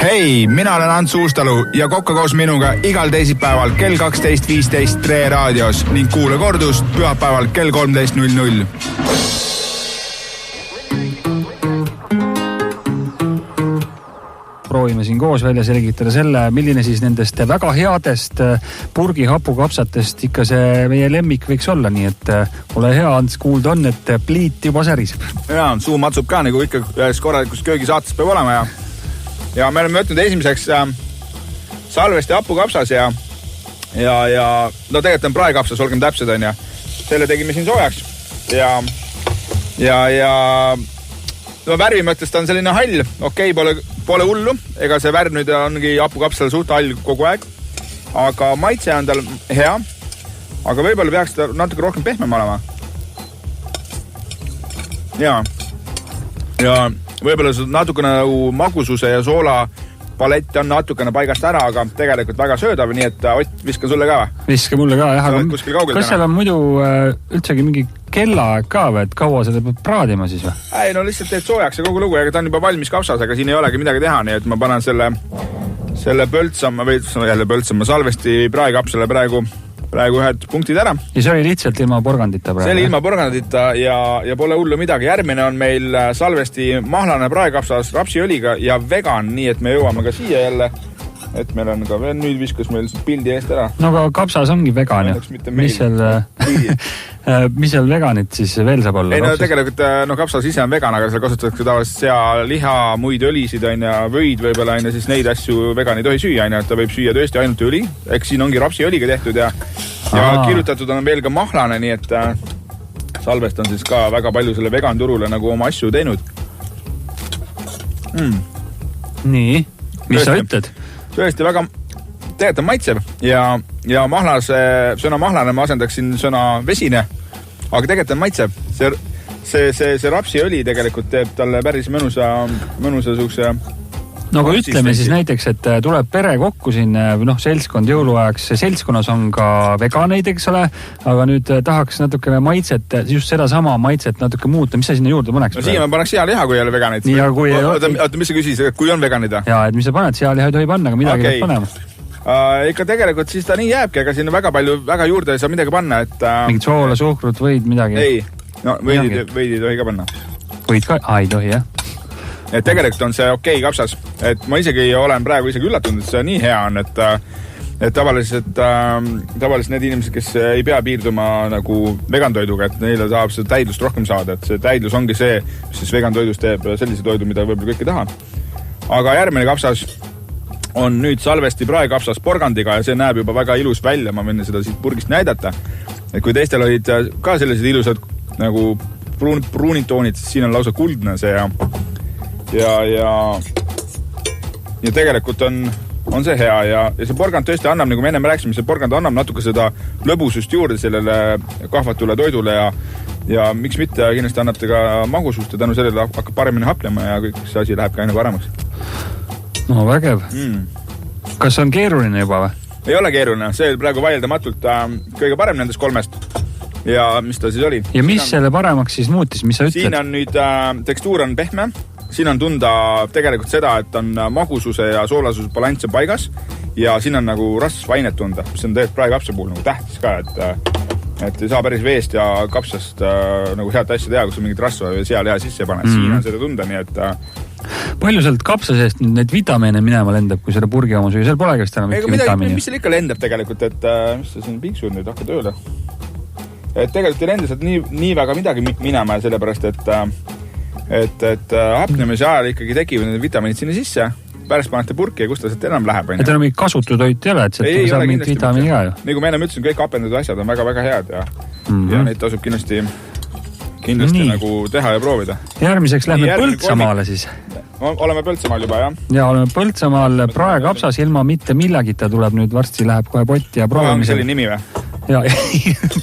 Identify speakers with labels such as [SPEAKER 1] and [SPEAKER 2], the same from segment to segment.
[SPEAKER 1] Hei, mina olen Ants Uustalu ja kokka koos minuga igal teisipäeval kell 12.15 Tre raadios ning kuule kordust pühapäeval kell 13.00.
[SPEAKER 2] Proovime siin koos välja selgitada selle, milline siis nendest väga headest purgihapukapsatest ikka see meie lemmik võiks olla, nii et ole hea, Ants, kuulda on, et pliit juba säriseb.
[SPEAKER 1] Jaa, suu matsub ka nagu ikka ühes korralikus köögisaates peab olema ja me oleme võtnud esimeseks salvesti hapukapsas ja no tegelikult on praekapsas, olgem täpsed on ja selle tegime siin soojaks ja no värvi mõttes ta on selline hall, okei, pole hullu, ega see värv nüüd ongi hapukapsal suht hall kogu aeg, aga maitse on tal hea, aga võib-olla peaks ta natuke rohkem pehmem olema. Ja võib-olla natukene magususe ja soola palett on natukene paigast ära, aga tegelikult väga söödav, nii et Ott, viska sulle ka või?
[SPEAKER 2] Viska mulle ka, jah, aga kas seal on muidu üldsegi mingi kellaaeg ka või, et kaua seda peab praadima siis või?
[SPEAKER 1] Ei, no lihtsalt teed soojaks ja kogu lugu, ega ta on juba valmis kapsas, aga siin ei olegi midagi teha, nii et ma panen selle pöltsama salvesti praekapsale praegu ühed punktid ära.
[SPEAKER 2] Ja see oli lihtsalt ilma porgandita praegu?
[SPEAKER 1] See oli ilma porgandita ja pole hullu midagi. Järgmine on meil salvesti mahlane praekapsas rapsiõliga ja vegan, nii et me jõuame ka siia jälle. Et meil on ka veel, nüüd viskas meil pildi eest ära.
[SPEAKER 2] No aga kapsas ongi vegan ju. Mis seal veganit siis veel saab olla?
[SPEAKER 1] Ei, no tegelikult kapsas ise on vegan, aga seal kasutatakse tavaliselt sea, liha, muid õlisid ja võid võib-olla, siis neid asju vegan ei tohi süüa, ta võib süüa tõesti ainult õli. Eks siin ongi rapsiõliga tehtud ja kirjutatud on veel ka mahlane, nii et salvest on siis ka väga palju selle vegan turule nagu oma asju teinud.
[SPEAKER 2] Nii, mis sa ütled?
[SPEAKER 1] Tõesti väga tegelikult on maitsev ja sõna mahlane ma asendaksin sõna vesine, aga tegelikult on maitsev. See rapsiõli tegelikult teeb talle päris mõnusa suhse.
[SPEAKER 2] No aga ütleme siis näiteks, et tuleb pere kokku siin, seltskond jõuluajaks, seltskonnas on ka veganeid, eks ole, aga nüüd tahaks natukene maitset, just seda sama maitset natuke muuta, mis sa sinna juurde paneks?
[SPEAKER 1] No siia ma paneks sealiha, kui ei ole veganeid. Oota, mis sa küsis, kui on veganid?
[SPEAKER 2] Jaa, et mis sa paned, sealiha ei tohi panna, aga midagi peab panema.
[SPEAKER 1] Ikka tegelikult siis ta nii jääbki, aga siin väga palju, väga juurde ei saa midagi panna, et...
[SPEAKER 2] Mingit soola, suhkrut, võid midagi?
[SPEAKER 1] Ei, no võid ei tohi ka panna.
[SPEAKER 2] Võid ka? Ei tohi, jah.
[SPEAKER 1] Et tegelikult on see okei kapsas, et ma olen praegu üllatunud, et see nii hea on, et tavaliselt need inimesed, kes ei pea piirduma nagu vegantoiduga, et neile tahab seda täidlust rohkem saada, et see täidlus ongi see, mis siis vegantoidust teeb sellise toidu, mida võib-olla kõik ei taha. Aga järgmine kapsas on nüüd salvesti praekapsas porgandiga ja see näeb juba väga ilus välja, ma võin seda siit purgist näidata. Et kui teistel olid ka sellised ilusad nagu pruunid toonid, siis siin on lausa kuldne see ja tegelikult on see hea ja see porgand tõesti annab, nagu me ennem rääkisime, see porgand annab natuke seda lõbusust juurde sellele kahvatule toidule ja miks mitte kindlasti annab ta ka magusust ja tänu sellele hakkab paremini haplema ja kõik see asi läheb ka aina paremaks.
[SPEAKER 2] No vägev. Kas on keeruline juba või?
[SPEAKER 1] Ei ole keeruline, see praegu vaieldamatult kõige parem nendest kolmest. Ja mis ta siis oli?
[SPEAKER 2] Ja mis selle paremaks siis muutis, mis sa ütled?
[SPEAKER 1] Siin on nüüd, tekstuur on pehme, siin on tunda tegelikult seda, et on magususe ja soolasuse balanss on paigas ja siin on nagu rasvainet tunda, mis on tegelikult praekapsa puhul nagu tähtis ka, et ei saa päris veest ja kapsast nagu head asja teha, kus on mingit rasva või sealiha sisse ei pane, siin on seda tunda, nii et
[SPEAKER 2] palju sealt kapsa seest nüüd neid vitamiine minema lendab, kui selle purgi oma süüa? Seal polegi vist enam ikka vitamiini.
[SPEAKER 1] Mis seal ikka lendab tegelikult, et mis sa siin piiksud nüüd hakka tööle? Et tegelikult ei lenda sealt nii väga midagi minema, sellepärast, et hapnemise ajal ikkagi tekivad need vitamiinid sinna sisse, pärast panete purki ja kus ta sealt enam läheb.
[SPEAKER 2] Et enam mingi kasututoit ei ole, et sealt saab mingit vitamiini ka ju.
[SPEAKER 1] Nagu me enam ütlesin, kõik hapendatud asjad on väga-väga head ja neid tasub kindlasti nagu teha ja proovida.
[SPEAKER 2] Järgmiseks lähme Põltsamaale siis.
[SPEAKER 1] Oleme Põltsamaal juba, jah?
[SPEAKER 2] Ja oleme Põltsamaal praekapsas ilma mitte millegita tuleb nüüd varsti läheb kohe potti ja proovimisel.
[SPEAKER 1] See oli nimi või?
[SPEAKER 2] Ja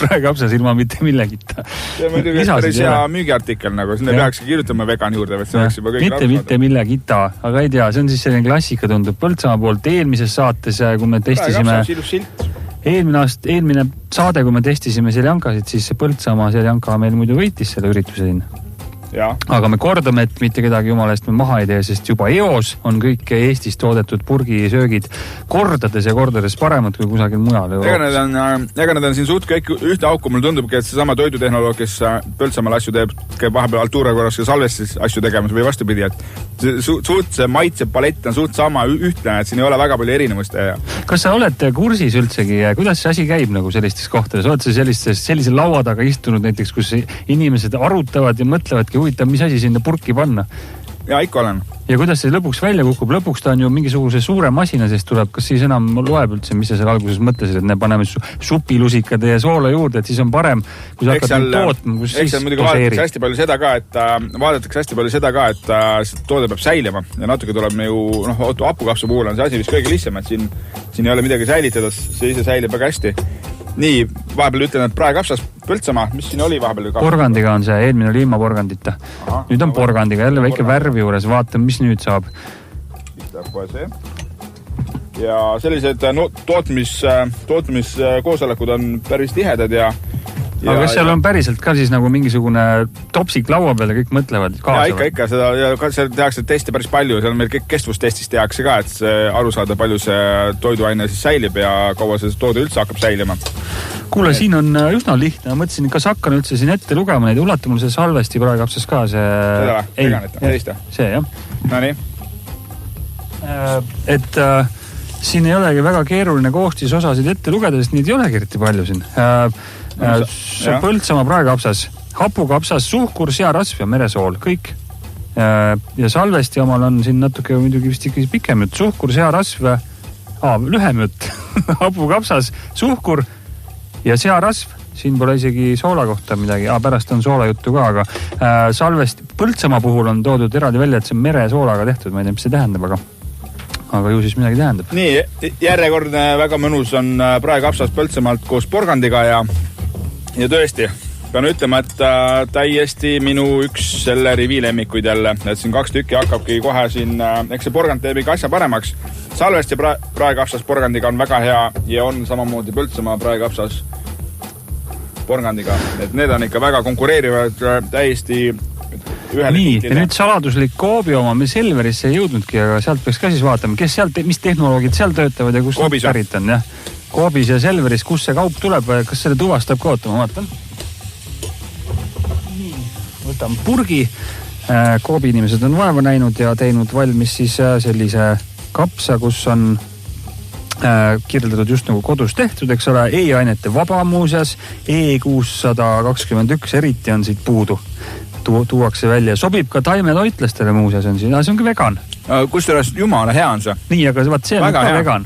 [SPEAKER 2] praekapsas ilma mitte millegita.
[SPEAKER 1] See on muidugi päris hea müügiartikkel, nagu sinne peakski kirjutama vegan juurde, et see oleks juba kõik
[SPEAKER 2] mitte millegita, aga ei tea, see on siis selline klassika tundub Põltsamaa poolt eelmises saates, kui me testisime eelmine saade, kui me testisime seljankasid, siis Põltsamaa seljanka meil muidu võitis selle ürituse siin. aga me kordame, et mitte kedagi jumala eest me maha ei tee, sest juba eos on kõik Eestis toodetud purgisöögid kordades ja kordades paremad kui kusagil mujal.
[SPEAKER 1] Ega need on siin suht kõik ühte auku, mulle tundubki, et see sama toidutehnoloog, kes Põltsamaal asju teeb, käib vahepeal Altuura korras ka Salvestis asju tegemas või vastupidi, et suht see maitse palett on suht sama ühtne, et siin ei ole väga palju erinevust.
[SPEAKER 2] Kas sa oled kursis üldsegi, kuidas see asi käib nagu sellistes kohtades? Oled sa sellise laua taga istunud näiteks, kus inimesed arutavad ja mõtlevadki, huvitav, mis asi sinna purki panna?
[SPEAKER 1] Ja ikka olen.
[SPEAKER 2] Ja kuidas see lõpuks välja kukub? Lõpuks ta on ju mingisuguse suure masina, sest tuleb, kas siis enam loeb üldse, mis sa seal alguses mõtlesid, et ne paneme supilusikad ja soola juurde, et siis on parem, kui sa hakkad tootma, kus siis
[SPEAKER 1] vaadatakse hästi palju seda ka, et toode peab säilima ja natuke tuleb me ju, hapukapsa puhul on see asi vist kõige lihtsam, et siin ei ole midagi säilitada, see ise säilib väga hästi. Nii, vahepeal ütlen, et praekapsas Põltsamaa, mis siin oli vahepeal?
[SPEAKER 2] Porgandiga on see, eelmine oli ilma porgandita. Nüüd on porgandiga, jälle väike värvi juures, vaatame, mis nüüd saab. Ja sellised tootmiskoosolekud on päris tihedad ja aga kas seal on päriselt ka siis nagu mingisugune topsik laua peal ja kõik mõtlevad kaasa?
[SPEAKER 1] Ja ikka, seal tehakse teste päris palju, seal meil kõik kestvustestis tehakse ka, et see aru saada, palju see toiduaine siis säilib ja kaua see toode üldse hakkab säilima.
[SPEAKER 2] Kuule, siin on üsna lihtne, ma mõtlesin, kas hakkan üldse siin ette lugema neid, ulata mul see Salvesti praegapsas ka see... See, jah.
[SPEAKER 1] No nii.
[SPEAKER 2] Et siin ei olegi väga keeruline koostisosasid ette lugeda, sest neid ei olegi eriti palju siin. Põltsamaa praekapsas, hapukapsas, suhkur, searasv ja meresool, kõik. Ja Salvesti omal on siin natuke muidugi vist ikkagi pikem jutt, suhkur, searasv, lühem jutt, hapukapsas, suhkur ja searasv, siin pole isegi soola kohta midagi, pärast on soola juttu ka, aga Salvesti Põltsamaa puhul on toodud eraldi välja, et see on meresoolaga tehtud, ma ei tea, mis see tähendab, aga ju siis midagi tähendab.
[SPEAKER 1] Nii, järjekordne väga mõnus on praekapsas Põltsamaalt koos porgandiga ja tõesti, pean ütlema, et täiesti minu üks selle rivi lemmikuid jälle, et siin 2 tükki hakkabki kohe siin, eks see porgand teeb ikka asja paremaks. Salvesti praekapsas porgandiga on väga hea ja on samamoodi Põltsamaa praekapsas porgandiga, et need on ikka väga konkureerivad täiesti ühele
[SPEAKER 2] nii, ja nüüd saladuslik Koobi oma, me Selverisse ei jõudnudki, aga sealt peaks ka siis vaatama, kes sealt, mis tehnoloogid seal töötavad ja kus nad pärit on, jah. Koobis ja Selveris, kus see kaup tuleb, kas selle tuvastab ka, oota, ma vaatan. Võtame purgi. Koobi inimesed on vaeva näinud ja teinud valmis siis sellise kapsa, kus on kirjeldatud just nagu kodus tehtud, eks ole, E-ainete vaba muuseas, E621 eriti on siit puudu. Tuuakse välja. Sobib ka taimetoitlastele muuseas on siin. See on ka vegan.
[SPEAKER 1] Kusjuures jumala hea on see.
[SPEAKER 2] Nii, aga vaat see on väga ka hea. Vegan.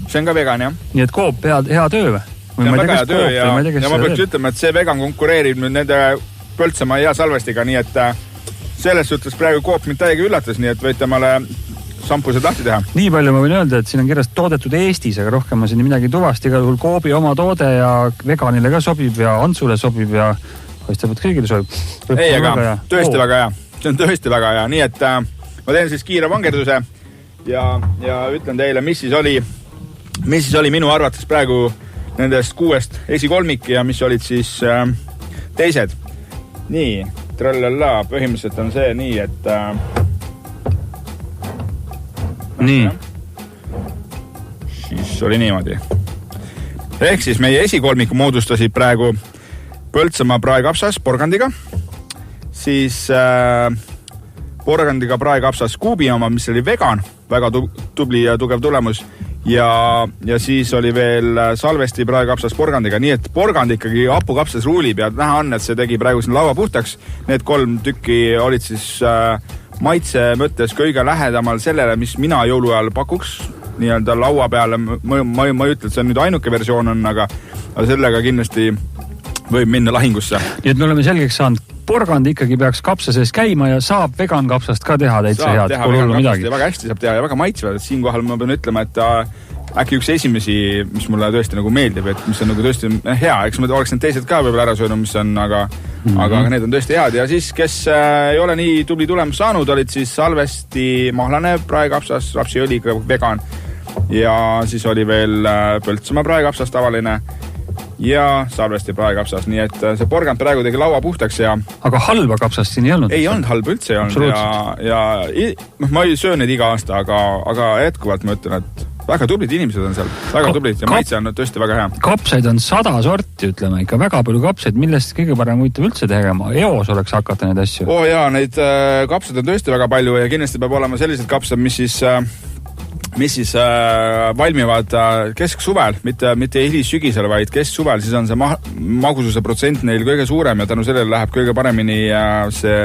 [SPEAKER 1] See on ka vegan, jah.
[SPEAKER 2] Nii, et Coop hea töö või?
[SPEAKER 1] See on väga hea töö ja ma peaks ütlema, et see vegan konkureerib nüüd nende Põltsamaa ja Salvestiga, nii et selles suhtes praegu Coop mind täiega üllatas, nii et võite male sampused lahti teha. Nii
[SPEAKER 2] palju ma võin öelda, et siin on kirjas toodetud Eestis, aga rohkem ma siin midagi tuvast. Igal juhul Coopi oma toode ja veganile ka sobib ja Antsule sobib ja paistab, et kõigile sobib.
[SPEAKER 1] Ei, aga tõesti väga hea. See on tõesti väga hea. Nii et ma teen siis kiire vangerduse ja ütlen teile, mis siis oli minu arvates praegu nendest 6 esikolmik ja mis olid siis teised. Nii, trallalla, põhimõtteliselt on see nii, et nii. Siis oli niimoodi. Ehk siis meie esikolmiku moodustasid praegu Põltsamaa praekapsas porgandiga, siis porgandiga praekapsas Kuubi oma, mis oli vegan, väga tubli ja tugev tulemus ja siis oli veel Salvesti praekapsas porgandiga, nii et porgand ikkagi hapukapsas ruulib ja näha on, et see tegi praegu siin laua puhtaks. Need 3 tükki olid siis maitse mõttes kõige lähedamal sellele, mis mina jõuluajal pakuks nii-öelda laua peale. Ma ei ütle, et see on nüüd ainuke versioon on, aga sellega kindlasti võib minna lahingusse.
[SPEAKER 2] Nii et me oleme selgeks saanud, porgand ikkagi peaks kapsa sees käima ja saab vegan kapsast ka teha täitsa head.
[SPEAKER 1] Saab teha vegan kapsast ja väga hästi saab teha ja väga maitsvad. Siinkohal ma pean ütlema, et äkki üks esimesi, mis mulle tõesti nagu meeldib, et mis on nagu tõesti hea. Eks ma oleks need teised ka võib-olla ära söönud, mis on, aga need on tõesti head. Ja siis, kes ei ole nii tubli tulemus saanud, olid siis Salvesti mahlane praekapsas, rapsiõliga vegan ja siis oli veel Põltsamaa praekapsas tavaline ja salvesti praekapsas, nii et see porgand praegu tegi laua puhtaks ja...
[SPEAKER 2] Aga halba kapsast siin ei olnud?
[SPEAKER 1] Ei olnud, halb üldse ei olnud ja ma ei söö neid iga aasta, aga jätkuvalt ma ütlen, et väga tublid inimesed on seal, väga tublid ja maitse on tõesti väga hea.
[SPEAKER 2] Kapsaid on 100 sorti, ütleme ikka väga palju kapsaid, millest kõige parem huvitav üldse tegema. Eos oleks hakata neid asju.
[SPEAKER 1] Jaa, neid kapsad on tõesti väga palju ja kindlasti peab olema sellised kapsad, mis siis valmivad kesksuvel, mitte hilis-sügisel, vaid kesksuvel, siis on see magususe protsent neil kõige suurem ja tänu sellele läheb kõige paremini see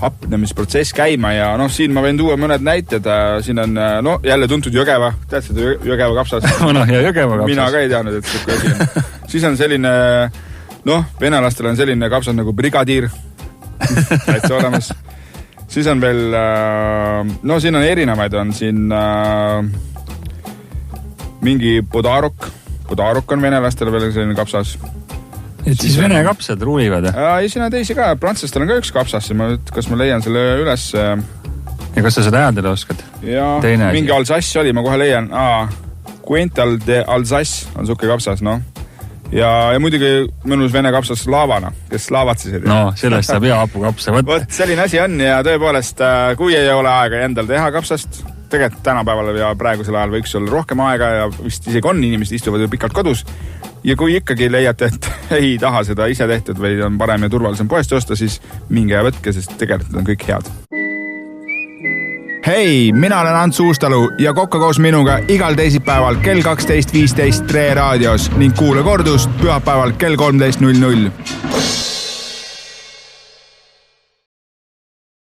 [SPEAKER 1] hapnemisprotsess käima ja siin ma võin tuua mõned näited, siin on jälle tuntud Jõgeva, tead seda Jõgeva kapsas?
[SPEAKER 2] Ja Jõgeva kapsas.
[SPEAKER 1] Mina ka ei teadnud, et see asi on. Siis on selline, venelastel on selline kapsas nagu brigadiir, täitsa olemas. Siis on veel, siin on erinevaid, on siin mingi Podarok on venelastel veel selline kapsas.
[SPEAKER 2] Et siis vene kapsad ruulivad?
[SPEAKER 1] Ei, siin on teisi ka, prantslastel on ka üks kapsas, kas ma leian selle üles.
[SPEAKER 2] Ja kas sa seda hääldele oskad?
[SPEAKER 1] Jaa, mingi Alsace oli, ma kohe leian. Quental de Alsace on suke kapsas, Ja muidugi mõnus vene kapsas Laavana, kes laavatsisid.
[SPEAKER 2] Sellest saab hea hapukapsa võtta.
[SPEAKER 1] Vot selline asi on ja tõepoolest, kui ei ole aega endal teha kapsast, tegelikult tänapäeval ja praegusel ajal võiks olla rohkem aega ja vist isegi on inimesed istuvad ju pikalt kodus. Ja kui ikkagi leiate, et ei taha seda ise tehtud või on parem ja turvalisem poest osta, siis minge ja võtke, sest tegelikult on kõik head. Hei, mina olen Ants Uustalu ja kokka koos minuga igal teisipäeval kell 12.15 Tre raadios ning kuule kordust pühapäeval kell 13.00.